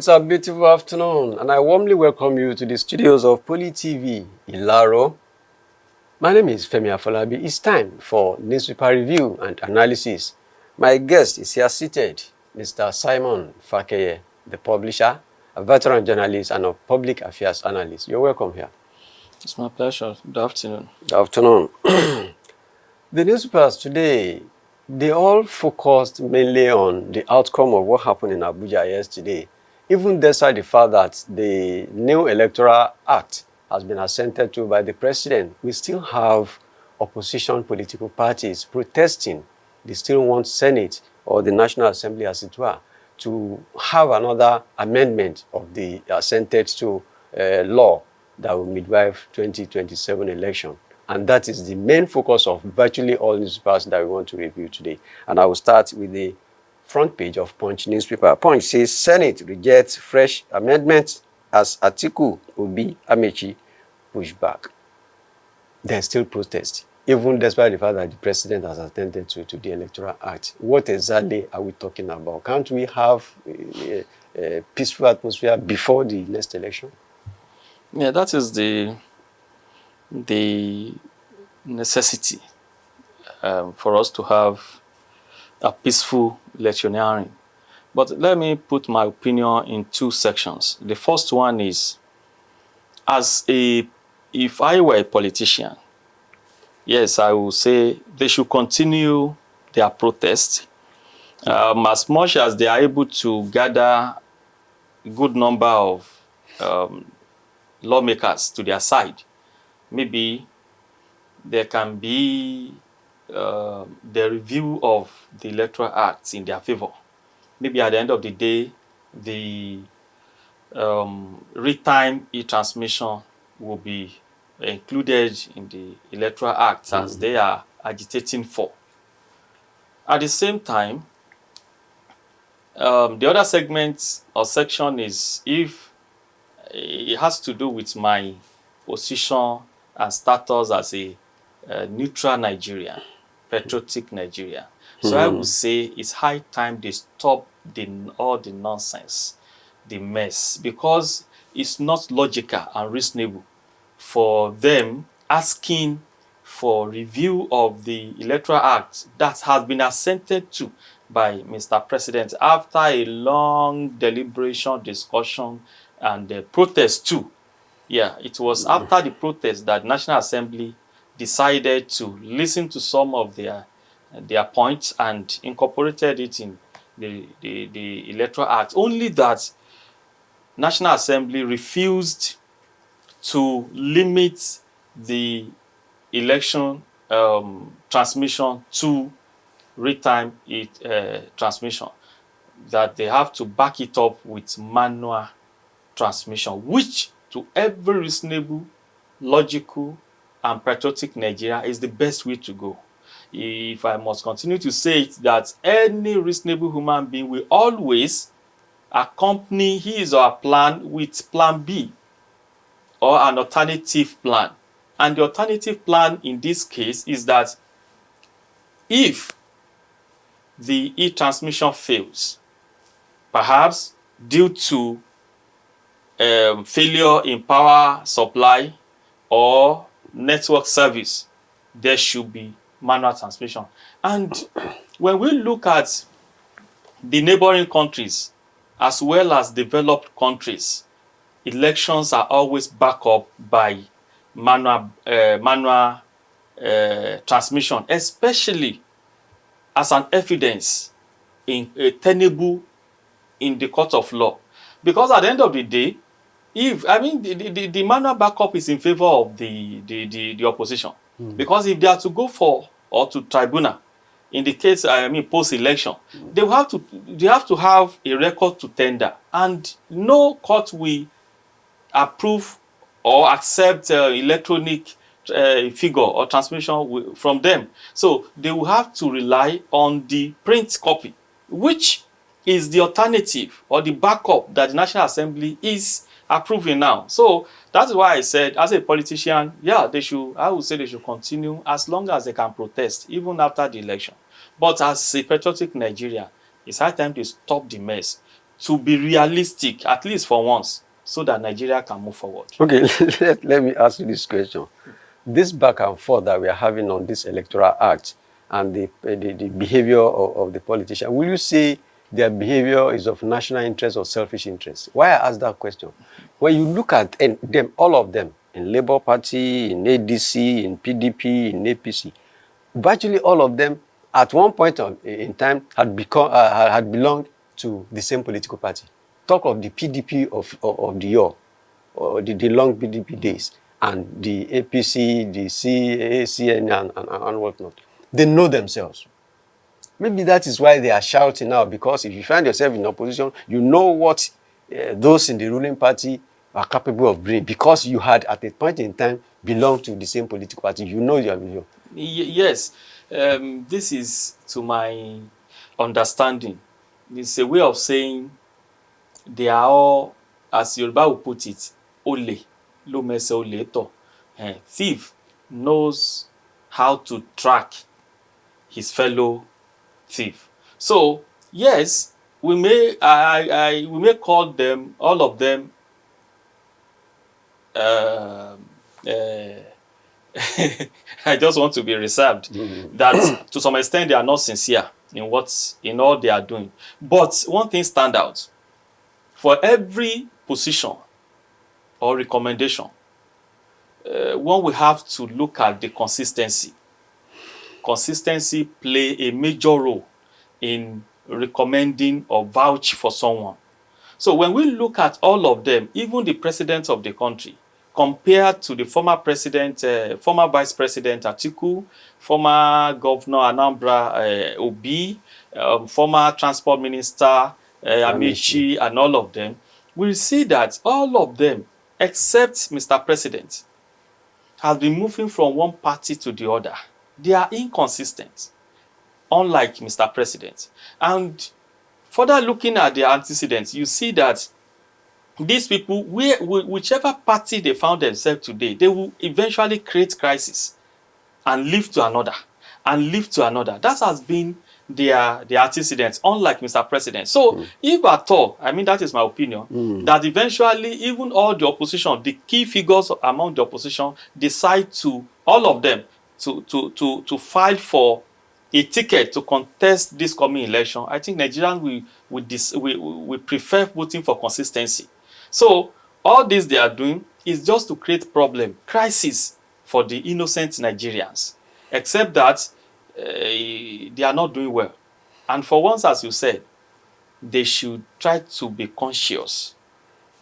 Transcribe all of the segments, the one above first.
It's a beautiful afternoon, and I warmly welcome you to the studios of Poly TV, Ilaro. My name is Femi Afolabi. It's time for newspaper review and analysis. My guest is here seated, Mr. Simon Fakeye, the publisher, a veteran journalist, and a public affairs analyst. You're welcome here. It's my pleasure. Good afternoon. Good afternoon. The newspapers today, they all focused mainly on the outcome of what happened in Abuja yesterday, even despite the fact that the new Electoral Act has been assented to by the president. We still have opposition political parties protesting. They still want Senate or the National Assembly, as it were, to have another amendment of the assented to law that will midwife 2027 election. And that is the main focus of virtually all newspapers that we want to review today. And I will start with the front page of Punch newspaper. Punch says Senate rejects fresh amendments as Atiku Obi Amechi push back. There's still protest, even despite the fact that the president has attended to the Electoral Act. What exactly are we talking about? Can't we have a peaceful atmosphere before the next election? Yeah, that is the necessity for us to have a peaceful electioneering. But let me put my opinion in two sections. The first one is, if I were a politician, yes, I will say they should continue their protest as much as they are able to gather a good number of lawmakers to their side. Maybe there can be the review of the Electoral Acts in their favor. Maybe at the end of the day, the real-time e-transmission will be included in the Electoral Act as they are agitating for. At the same time, the other segment or section is if it has to do with my position and status as a neutral Nigerian, patriotic Nigerian. So I would say it's high time they stop all the nonsense, the mess, because it's not logical and reasonable for them asking for review of the Electoral Act that has been assented to by Mr. President after a long deliberation, discussion, and protest too. Yeah, it was after the protest that National Assembly decided to listen to some of their points and incorporated it in the Electoral Act. Only that National Assembly refused to limit the election transmission to real-time transmission, that they have to back it up with manual transmission, which to every reasonable, logical, and patriotic Nigeria is the best way to go. If I must continue to say it, that any reasonable human being will always accompany his or her plan with plan B or an alternative plan. And the alternative plan in this case is that if the e-transmission fails, perhaps due to failure in power supply or network service, there should be manual transmission. And when we look at the neighboring countries as well as developed countries, elections are always backed up by manual transmission, especially as an evidence tenable in the court of law. Because at the end of the day, the manual backup is in favor of the opposition. Because if they are to go for or to tribunal, in the case post-election, they have to have a record to tender, and no court will approve or accept electronic figure or transmission from them. So they will have to rely on the print copy, which is the alternative or the backup that the National Assembly is approving now. So that's why I said, as a politician, yeah, I would say they should continue as long as they can protest, even after the election. But as a patriotic Nigeria, it's high time to stop the mess. to be realistic, at least for once, so that Nigeria can move forward. Okay, let me ask you this question. This back and forth that we are having on this electoral act and the behavior of the politician, will you say their behavior is of national interest or selfish interest? Why I ask that question? When you look at them, all of them, in Labour Party, in ADC, in PDP, in APC, virtually all of them at one point in time had belonged to the same political party. Talk of the PDP of the year, or the long PDP days, and the APC, the CACN, and whatnot. They know themselves. Maybe that is why they are shouting now, because if you find yourself in opposition, you know what those in the ruling party are capable of doing, because you had at a point in time belonged to the same political party. You know your vision. Yes, this is, to my understanding, it's a way of saying they are all, as Yoruba will put it, ole, lo mese ole to. Thief knows how to track his fellow thief. So yes, we may we may call them, all of them, I just want to be reserved, that to some extent they are not sincere in all they are doing. But one thing stand out: for every position or recommendation, one will have to look at the consistency. Consistency play a major role in recommending or vouch for someone. So when we look at all of them, even the president of the country, compared to the former president, former vice president Atiku, former governor Anambra Obi, former transport minister Amici, and all of them, we see that all of them, except Mr. President, have been moving from one party to the other. They are inconsistent, unlike Mr. President. And further looking at their antecedents, you see that these people, whichever party they found themselves today, they will eventually create crisis and leave to another, and leave to another. That has been their antecedents, unlike Mr. President. So if at all, I mean, that is my opinion, that eventually even all the opposition, the key figures among the opposition, decide to, all of them, to file for a ticket to contest this coming election, I think Nigerians will prefer voting for consistency. So all this they are doing is just to create problem, crisis for the innocent Nigerians, except that they are not doing well. And for once, as you said, they should try to be conscious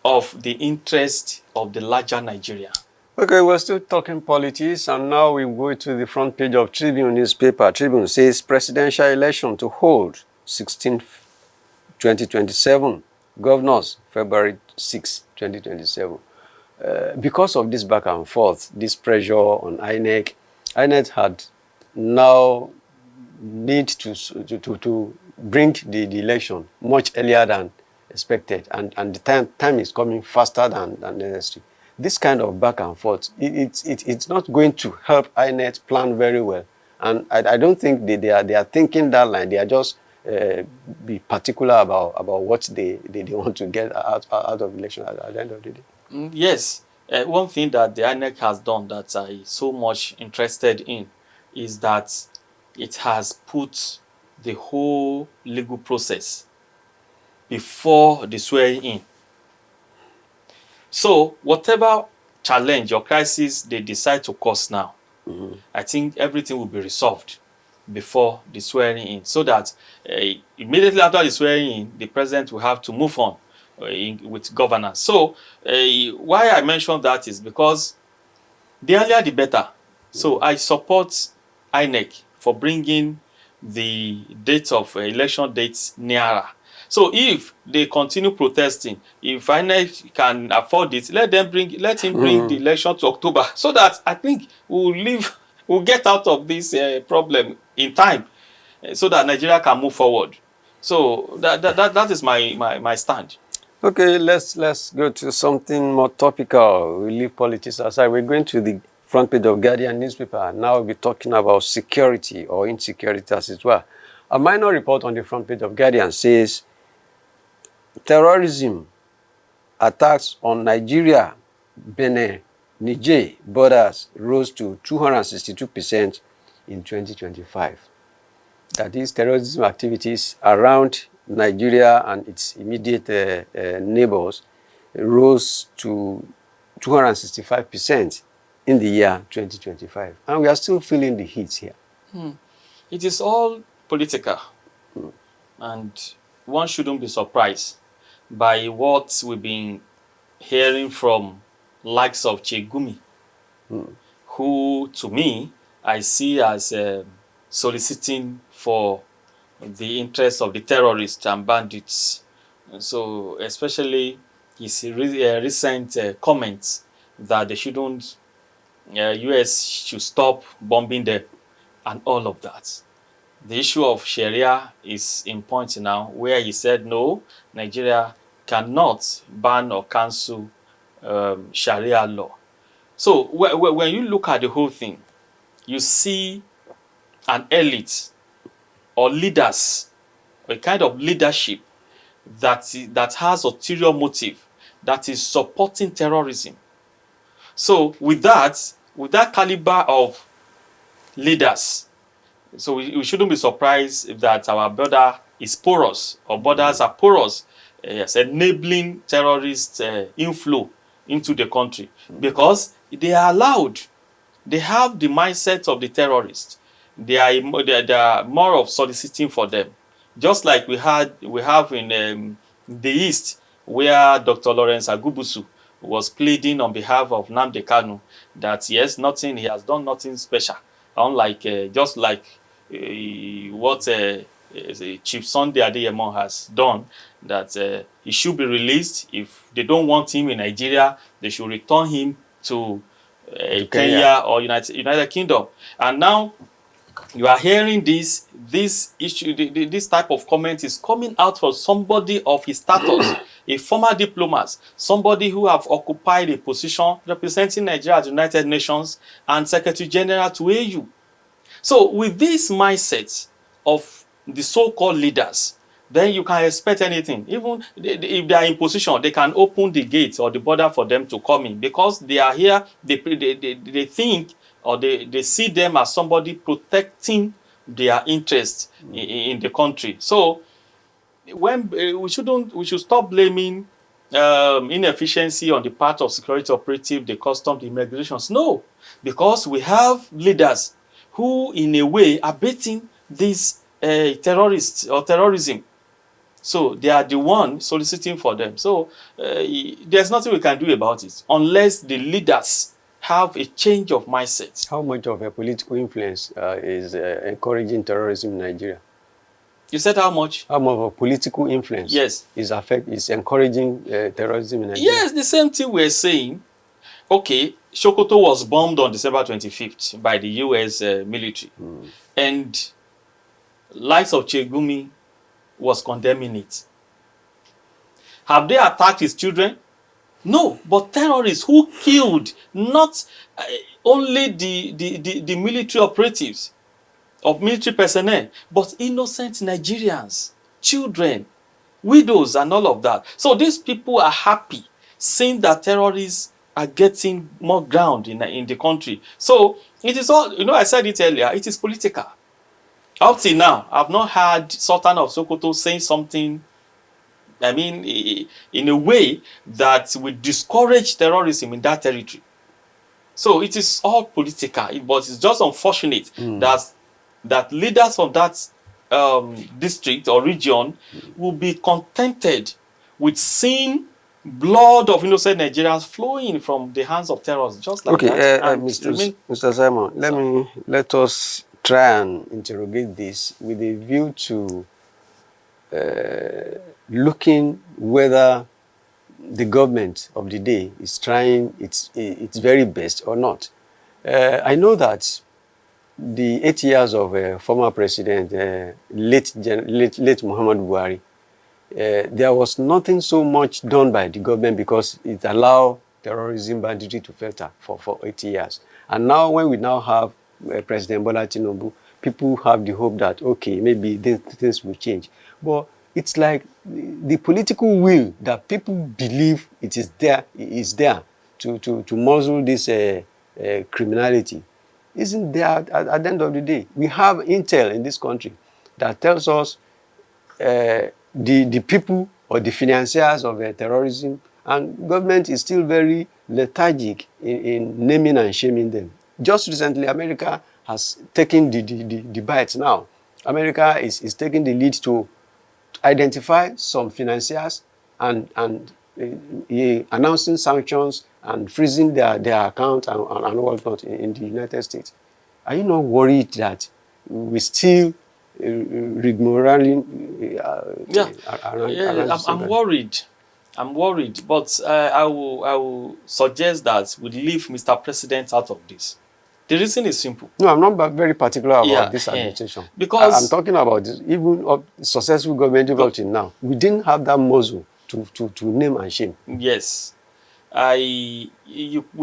of the interest of the larger Nigeria. Okay, we're still talking politics, and now we go to the front page of Tribune newspaper. Tribune says presidential election to hold 16th, 2027. Governors, February 6, 2027. Because of this back and forth, this pressure on INEC had now need to bring the election much earlier than expected, and the time is coming faster than necessary. This kind of back and forth, it's not going to help INEC plan very well. And I don't think they are thinking that line. They are just be particular about what they want to get out of election at the end of the day. Yes. One thing that the INEC has done that I'm so much interested in is that it has put the whole legal process before the swearing in. So whatever challenge or crisis they decide to cause now, I think everything will be resolved before the swearing in, so that immediately after the swearing in, the president will have to move on with governance. So why I mentioned that is because the earlier the better. So I support INEC for bringing the date of election dates nearer. So if they continue protesting, if INEC can afford it, let him bring the election to October, so that I think we'll get out of this problem in time, so that Nigeria can move forward. So that is my stand. Okay, let's go to something more topical. We leave politics aside. We're going to the front page of Guardian newspaper. Now we'll be talking about security or insecurity as it were. A minor report on the front page of Guardian says terrorism attacks on Nigeria, Benin, Niger borders rose to 262% in 2025. That is, terrorism activities around Nigeria and its immediate neighbors rose to 265% in the year 2025. And we are still feeling the heat here. It is all political. And one shouldn't be surprised by what we've been hearing from likes of Chegumi, who, to me, I see as soliciting for the interests of the terrorists and bandits. So, especially his recent comments that they shouldn't, US should stop bombing them and all of that. The issue of Sharia is in point now, where he said, no, Nigeria cannot ban or cancel Sharia law. So when you look at the whole thing, you see an elite or leaders, a kind of leadership that has ulterior motive, that is supporting terrorism. So with that caliber of leaders, so we shouldn't be surprised that our border is porous, or borders are porous, yes, enabling terrorist inflow into the country, because they are allowed. They have the mindset of the terrorists. They are more of soliciting for them, just like we have in the East, where Dr. Lawrence Agubusu was pleading on behalf of Nnamdi Kanu that yes, he has done nothing special, unlike just like what Chief Sunday Adeyemo has done, that he should be released. If they don't want him in Nigeria, they should return him to Kenya or United Kingdom. And now you are hearing this issue, this type of comment is coming out from somebody of his status, a former diplomat, somebody who have occupied a position representing Nigeria at the United Nations and Secretary General to AU. So with this mindset of the so-called leaders, then you can expect anything. Even if they are in position, they can open the gate or the border for them to come in, because they are here. They think, or they see them as somebody protecting their interests in the country. So when we should stop blaming inefficiency on the part of security operative, the customs, the immigrations. No, because we have leaders who, in a way, are baiting these terrorists or terrorism. So they are the one soliciting for them. So there's nothing we can do about it unless the leaders have a change of mindset. How much of a political influence is encouraging terrorism in Nigeria? You said how much? How much of a political influence is encouraging terrorism in Nigeria? Yes, the same thing we're saying. Okay, Sokoto was bombed on December 25th by the US military. And likes of Chegumi was condemning it. Have they attacked his children? No, but terrorists who killed not only the military operatives of military personnel, but innocent Nigerians, children, widows, and all of that. So these people are happy seeing that terrorists are getting more ground in the country. So it is all, I said it earlier, it is political. Up till now, I've not heard Sultan of Sokoto saying something, in a way that would discourage terrorism in that territory. So it is all political, but it's just unfortunate that leaders of that district or region will be contented with seeing blood of innocent Nigerians flowing from the hands of terrorists, just like that. Mr. Simon, let us try and interrogate this with a view to looking whether the government of the day is trying its very best or not. I know that the 8 years of former president, late Muhammadu Buhari, there was nothing so much done by the government because it allowed terrorism, banditry to filter for 80 years. And now when we now have President Bola Tinubu, people have the hope that, okay, maybe things will change. But it's like the political will that people believe it is there to muzzle this criminality isn't there at the end of the day. We have intel in this country that tells us the people or the financiers of terrorism, and government is still very lethargic in naming and shaming them. Just recently, America has taken the bite now. America is taking the lead to identify some financiers and announcing sanctions and freezing their account and whatnot in the United States. Are you not worried that we still rigmaroling around I'm worried. I'm worried, but I will suggest that we leave Mr. President out of this. The reason is simple. No, I'm not very particular about this administration. Because I'm talking about this, even of successful government developing now. We didn't have that muscle to name and shame. Yes. We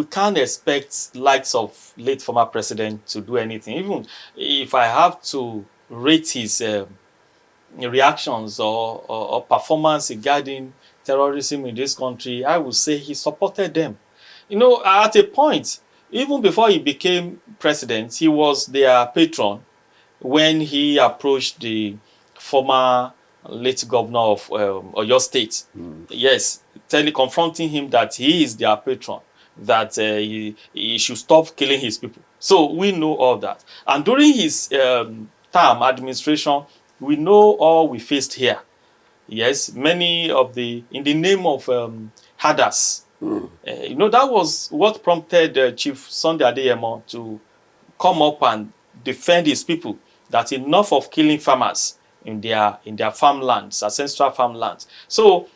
can't expect likes of late former president to do anything. Even if I have to rate his reactions or performance regarding terrorism in this country, I would say he supported them. You know, at a point, even before he became president, he was their patron when he approached the former late governor of Oyo State. Yes, confronting him that he is their patron, that he should stop killing his people. So we know all that. And during his term administration, we know all we faced here. Yes, many of in the name of Hadas. You know, that was what prompted Chief Sunday Adeyemo to come up and defend his people, that enough of killing farmers in their farmlands, ancestral farmlands. So,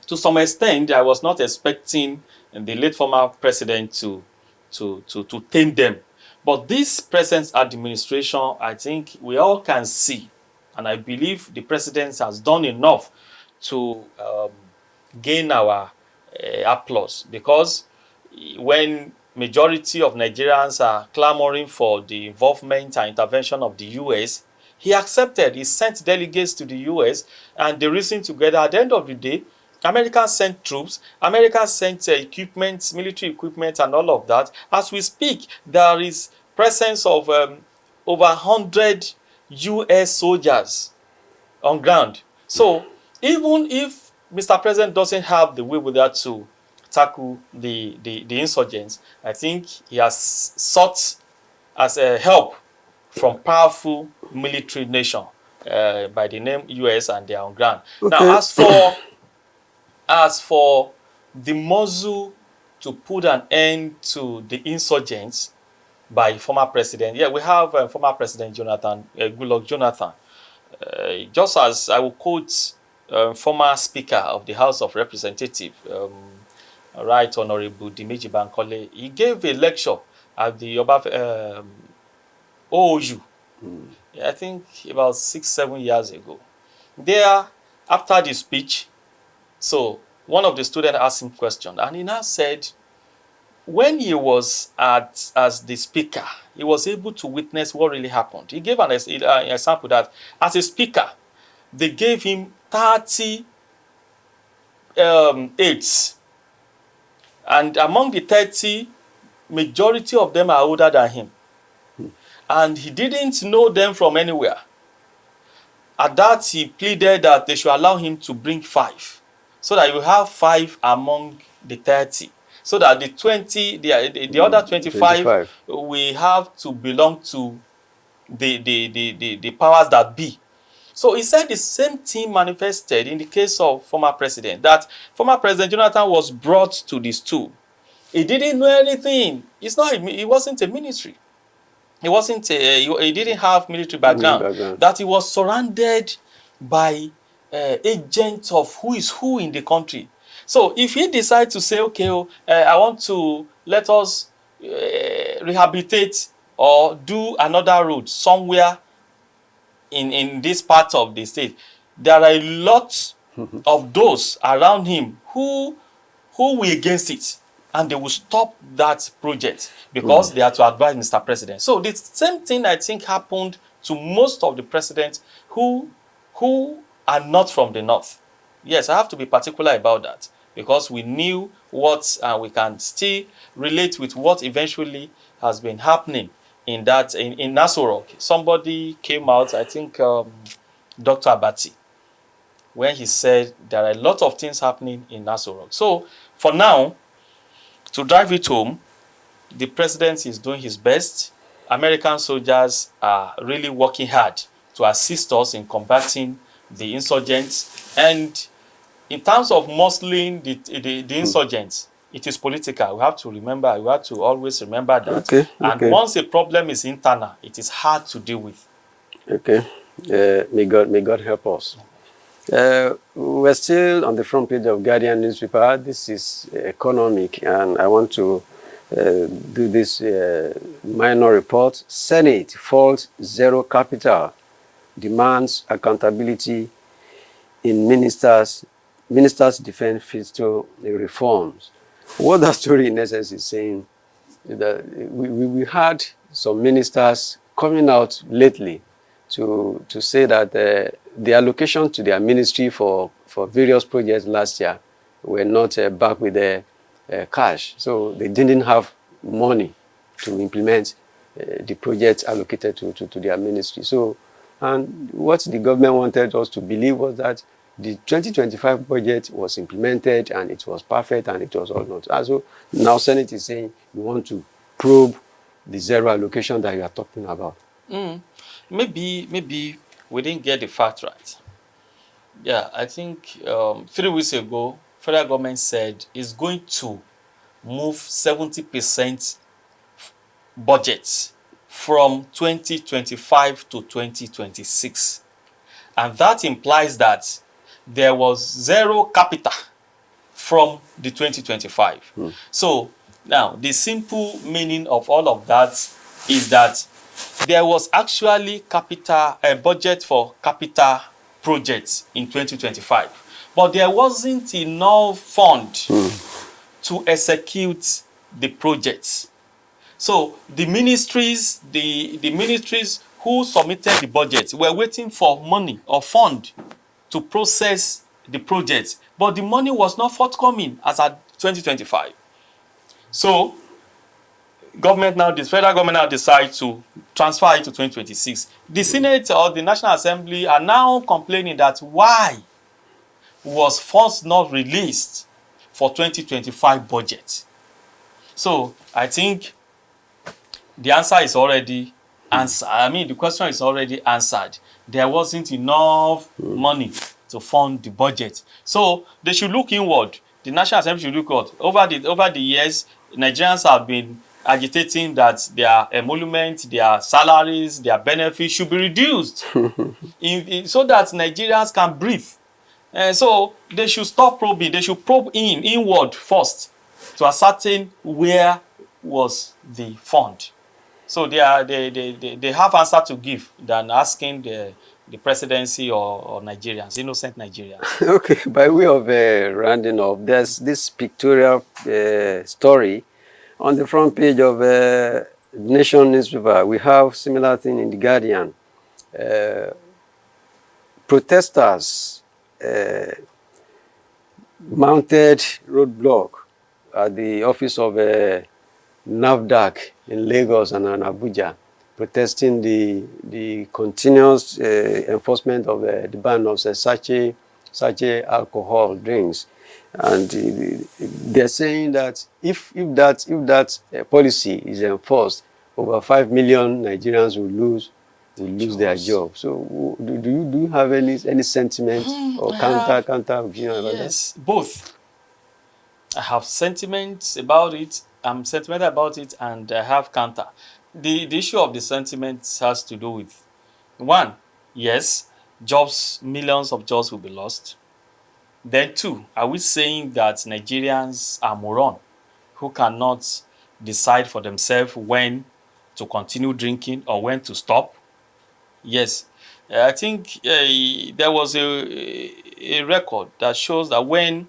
to some extent, I was not expecting the late former president to tame them. But this present administration, I think we all can see, and I believe the president has done enough to gain our applause, because when majority of Nigerians are clamoring for the involvement and intervention of the US, he accepted. He sent delegates to the US, and they reasoned together. At the end of the day, America sent troops, America sent equipment, military equipment, and all of that. As we speak, there is presence of over 100 US soldiers on ground. So even if Mr. President doesn't have the will with that to tackle the insurgents, I think he has sought as a help from powerful military nation by the name US, and they are on ground. Okay. Now, as for the muzzle to put an end to the insurgents by former president, yeah, we have former President Goodluck Jonathan. Just as I will quote former Speaker of the House of Representatives, Right Honorable Dimeji Bankole, he gave a lecture at the OOU, I think about 6-7 years ago. There, after the speech, so one of the students asked him a question, and he now said, when he was as the speaker, he was able to witness what really happened. He gave an example that as a speaker, they gave him 30 aides. And among the 30, majority of them are older than him. And he didn't know them from anywhere. At that, he pleaded that they should allow him to bring 5, so that you have 5 among the 30. So that the 20, the other 25 we have to belong to the powers that be. So he said the same thing manifested in the case of former president, that former President Jonathan was brought to the stool. He didn't know anything. He wasn't a ministry. He didn't have military background. That he was surrounded by agents of who is who in the country. So if he decides to say, okay, I want to let us rehabilitate or do another road somewhere in this part of the state, there are a lot of those around him who will against it, and they will stop that project because they have to advise Mr. President. So the same thing I think happened to most of the presidents who and not from the north. Yes, I have to be particular about that because we knew what, we can still relate with what eventually has been happening in that in Aso Rock. Somebody came out, I think Dr. Abati, when he said there are a lot of things happening in Aso Rock. So for now, to drive it home, the president is doing his best. American soldiers are really working hard to assist us in combating the insurgents. And in terms of muscling the insurgents, it is political. We have to remember, we have to always remember that. Okay. And once a problem is internal, it is hard to deal with. Okay. May God help us. We're still on the front page of Guardian newspaper. This is economic, and I want to do this minor report. Senate faults zero capital, demands accountability in ministers defense fiscal reforms. What that story in essence is saying is that we had some ministers coming out lately to say that the allocation to their ministry for various projects last year were not back with the cash. So they didn't have money to implement the projects allocated to their ministry. So, and what the government wanted us to believe was that the 2025 budget was implemented and it was perfect and it was all not. And so now Senate is saying we want to probe the zero allocation that you are talking about. Maybe we didn't get the fact right. Yeah, I think 3 weeks ago, federal government said it's going to move 70% budgets from 2025 to 2026. And that implies that there was zero capital from the 2025. So now the simple meaning of all of that is that there was actually capital budget for capital projects in 2025, but there wasn't enough fund to execute the projects. So the ministries who submitted the budget were waiting for money or fund to process the project, but the money was not forthcoming as at 2025. So the federal government now decides to transfer it to 2026. The Senate or the National Assembly are now complaining that why was funds not released for 2025 budget. So I think the answer is already answered. I mean, the question is already answered. There wasn't enough money to fund the budget. So they should look inward. The National Assembly should look out. Over the years, Nigerians have been agitating that their emolument, their salaries, their benefits should be reduced so that Nigerians can breathe. So they should stop probing. They should probe inward first to ascertain where was the fund. So they have answer to give than asking the presidency or Nigerians, innocent Nigerians. Okay, by way of rounding up, there's this pictorial story on the front page of Nation newspaper. We have similar thing in the Guardian. Protesters mounted roadblock at the office of NAFDAC in Lagos and Abuja, protesting the continuous enforcement of the ban of sachet alcohol drinks. And they're saying that if that policy is enforced, over 5 million Nigerians will lose their job. So do you have any sentiment or counter opinion about that? Yes, both. I have sentiments about it. I'm sentimental about it, and I have counter. The issue of the sentiments has to do with, one, yes, millions of jobs will be lost. Then two, are we saying that Nigerians are morons who cannot decide for themselves when to continue drinking or when to stop? Yes. I think there was a record that shows that when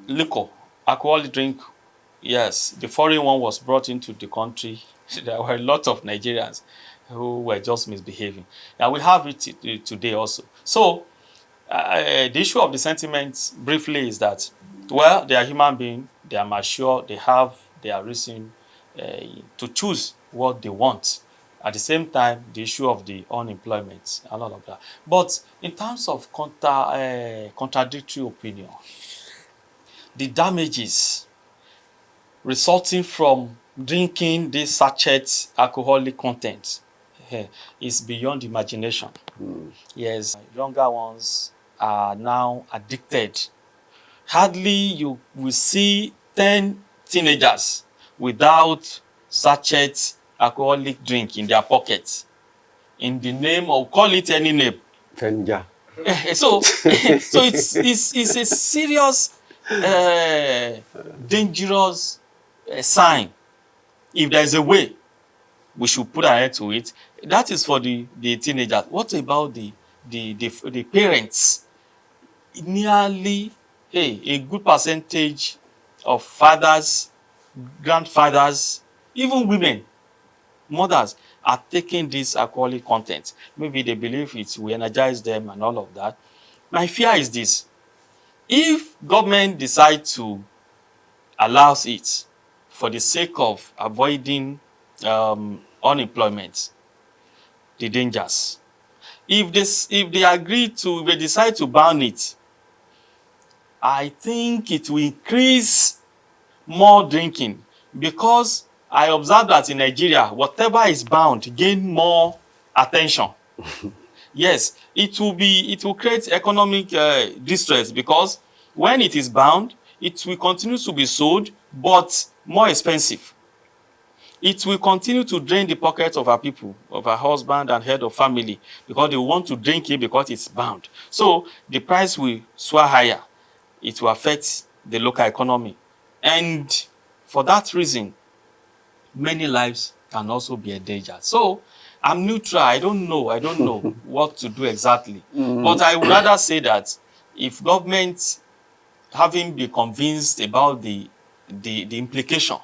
liquor, alcoholic drink, yes, the foreign one was brought into the country, there were a lot of Nigerians who were just misbehaving. And we have it today also. So The issue of the sentiments, briefly, is that, well, they are human beings, they are mature, they have their reason to choose what they want. At the same time, the issue of the unemployment and all of that. But in terms of contradictory opinion, the damages resulting from drinking this sachet alcoholic content is beyond imagination. Yes, younger ones are now addicted. Hardly you will see 10 teenagers without sachet alcoholic drink in their pockets in the name of, call it any name. Fenja. So it's a serious, dangerous sign. If there's a way, we should put our head to it. That is for the teenagers. What about the parents? Nearly a good percentage of fathers, grandfathers, even women, mothers are taking this alcoholic content. Maybe they believe it will energize them and all of that. My fear is this: if government decide to allow it for the sake of avoiding unemployment, the dangers. If they decide to ban it, I think it will increase more drinking, because I observe that in Nigeria, whatever is bound gain more attention. Yes, it will create economic distress, because when it is bound, it will continue to be sold, but more expensive. It will continue to drain the pockets of our people, of our husband and head of family, because they want to drink it because it's bound. So the price will soar higher. It will affect the local economy. And for that reason, many lives can also be endangered. So I'm neutral. I don't know what to do exactly. But I would rather say that if government, having been convinced about the implication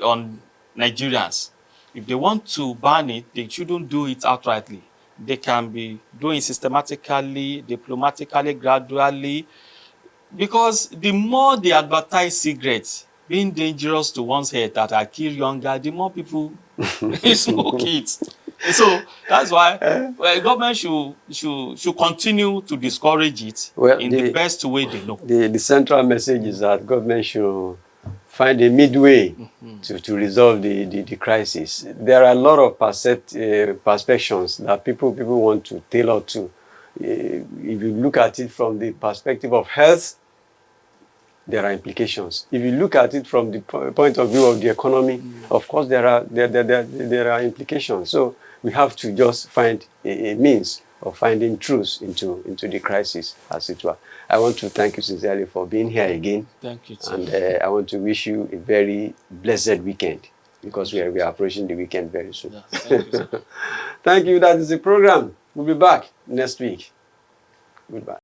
on Nigerians, if they want to ban it, they shouldn't do it outrightly. They can be doing systematically, diplomatically, gradually, because the more they advertise cigarettes being dangerous to one's head that are kill younger, the more people smoke it. So that's why government should continue to discourage it in the best way they know. The central message is that government should find a midway to resolve the crisis. There are a lot of perceptions that people want to tailor to. If you look at it from the perspective of health, there are implications. If you look at it from the point of view of the economy, of course there are implications. So we have to just find a means of finding truth into the crisis, as it were. I want to thank you sincerely for being here again. Thank you, too. And I want to wish you a very blessed weekend, because we are approaching the weekend very soon. Yeah, thank you, sir. Thank you. That is the program. We'll be back next week. Goodbye.